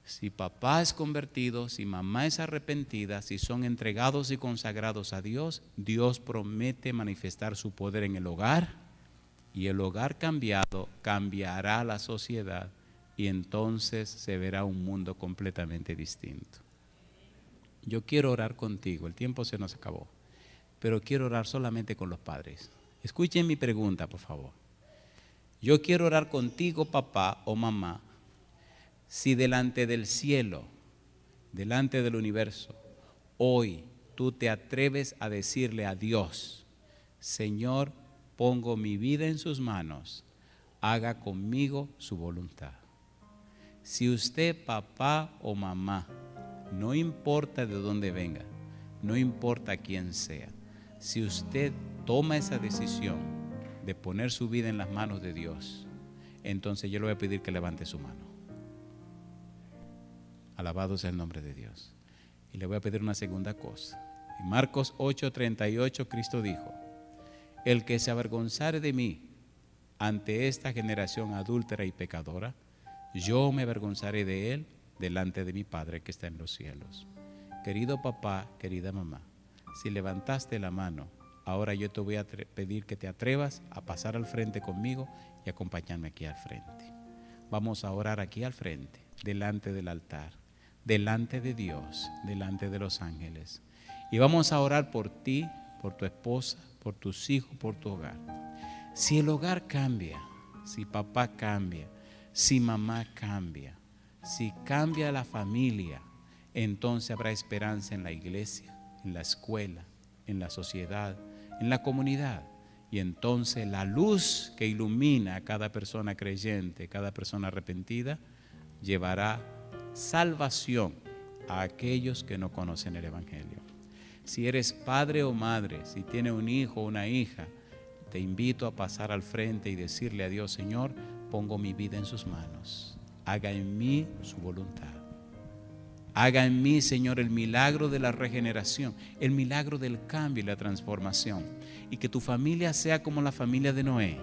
Si papá es convertido, si mamá es arrepentida, si son entregados y consagrados a Dios, Dios promete manifestar su poder en el hogar, y el hogar cambiado cambiará la sociedad, y entonces se verá un mundo completamente distinto. Yo quiero orar contigo, el tiempo se nos acabó, pero quiero orar solamente con los padres. Escuchen mi pregunta, por favor. Yo quiero orar contigo, papá o mamá, si delante del cielo, delante del universo, hoy tú te atreves a decirle a Dios: Señor, pongo mi vida en sus manos, haga conmigo su voluntad. Si usted, papá o mamá, no importa de dónde venga, no importa quién sea, si usted toma esa decisión de poner su vida en las manos de Dios, entonces yo le voy a pedir que levante su mano. Alabado sea el nombre de Dios. Y le voy a pedir una segunda cosa. En Marcos 8:38 Cristo dijo: el que se avergonzare de mí ante esta generación adúltera y pecadora, yo me avergonzaré de él delante de mi Padre que está en los cielos. Querido papá, querida mamá, si levantaste la mano, ahora yo te voy a pedir que te atrevas a pasar al frente conmigo y acompañarme aquí al frente. Vamos a orar aquí al frente, delante del altar, delante de Dios, delante de los ángeles. Y vamos a orar por ti, por tu esposa, por tus hijos, por tu hogar. Si el hogar cambia, si papá cambia, si mamá cambia, si cambia la familia, entonces habrá esperanza en la iglesia, en la escuela, en la sociedad, en la comunidad. Y entonces la luz que ilumina a cada persona creyente, cada persona arrepentida, llevará salvación a aquellos que no conocen el Evangelio. Si eres padre o madre, si tienes un hijo o una hija, te invito a pasar al frente y decirle a Dios: Señor, pongo mi vida en sus manos, haga en mí su voluntad. Haga en mí, Señor, el milagro de la regeneración, el milagro del cambio y la transformación. Y que tu familia sea como la familia de Noé,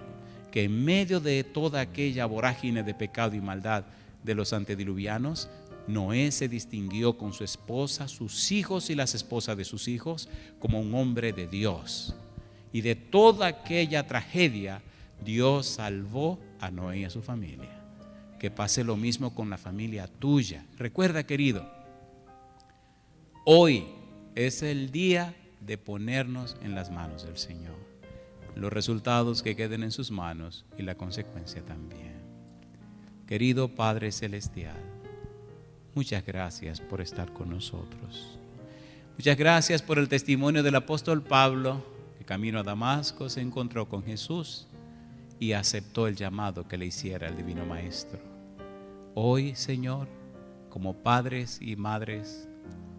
que en medio de toda aquella vorágine de pecado y maldad de los antediluvianos, Noé se distinguió con su esposa, sus hijos y las esposas de sus hijos como un hombre de Dios. Y de toda aquella tragedia, Dios salvó a Noé y a su familia. Que pase lo mismo con la familia tuya. Recuerda, querido, hoy es el día de ponernos en las manos del Señor. Los resultados que queden en sus manos y la consecuencia también. Querido Padre Celestial, muchas gracias por estar con nosotros. Muchas gracias por el testimonio del apóstol Pablo, que camino a Damasco se encontró con Jesús y aceptó el llamado que le hiciera el Divino Maestro. Hoy, Señor, como padres y madres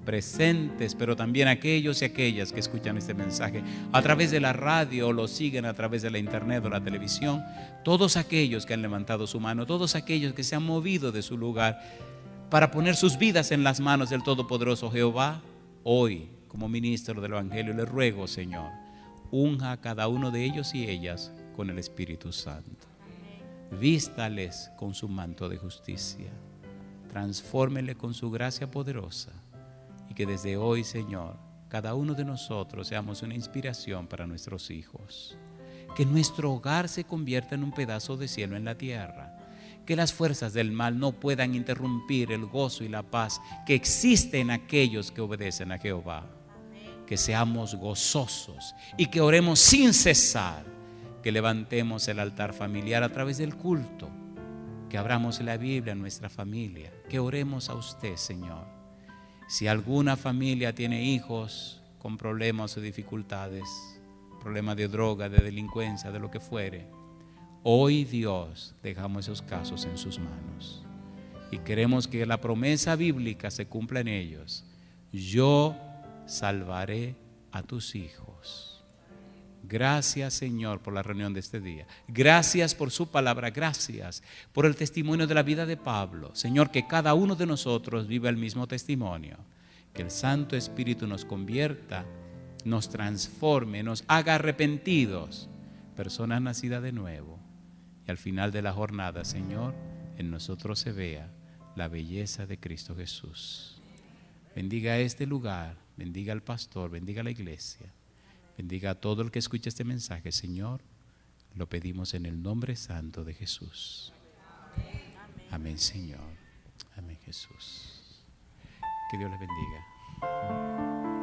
presentes, pero también aquellos y aquellas que escuchan este mensaje a través de la radio o lo siguen a través de la internet o la televisión, todos aquellos que han levantado su mano, todos aquellos que se han movido de su lugar para poner sus vidas en las manos del Todopoderoso Jehová, hoy, como ministro del Evangelio, le ruego, Señor, unja a cada uno de ellos y ellas con el Espíritu Santo. Vístales con su manto de justicia, transfórmele con su gracia poderosa, y que desde hoy, Señor, cada uno de nosotros seamos una inspiración para nuestros hijos. Que nuestro hogar se convierta en un pedazo de cielo en la tierra. Que las fuerzas del mal no puedan interrumpir el gozo y la paz que existe en aquellos que obedecen a Jehová. Que seamos gozosos y que oremos sin cesar. Que levantemos el altar familiar a través del culto. Que abramos la Biblia en nuestra familia. Que oremos a usted, Señor. Si alguna familia tiene hijos con problemas o dificultades, problemas de droga, de delincuencia, de lo que fuere, hoy, Dios, dejamos esos casos en sus manos. Y queremos que la promesa bíblica se cumpla en ellos. Yo salvaré a tus hijos. Gracias, Señor, por la reunión de este día. Gracias por su palabra. Gracias por el testimonio de la vida de Pablo. Señor, que cada uno de nosotros viva el mismo testimonio. Que el Santo Espíritu nos convierta, nos transforme, nos haga arrepentidos, personas nacidas de nuevo. Y al final de la jornada, Señor, en nosotros se vea la belleza de Cristo Jesús. Bendiga este lugar, bendiga al pastor, bendiga a la iglesia, bendiga a todo el que escuche este mensaje, Señor. Lo pedimos en el nombre santo de Jesús. Amén, Señor. Amén, Jesús. Que Dios les bendiga.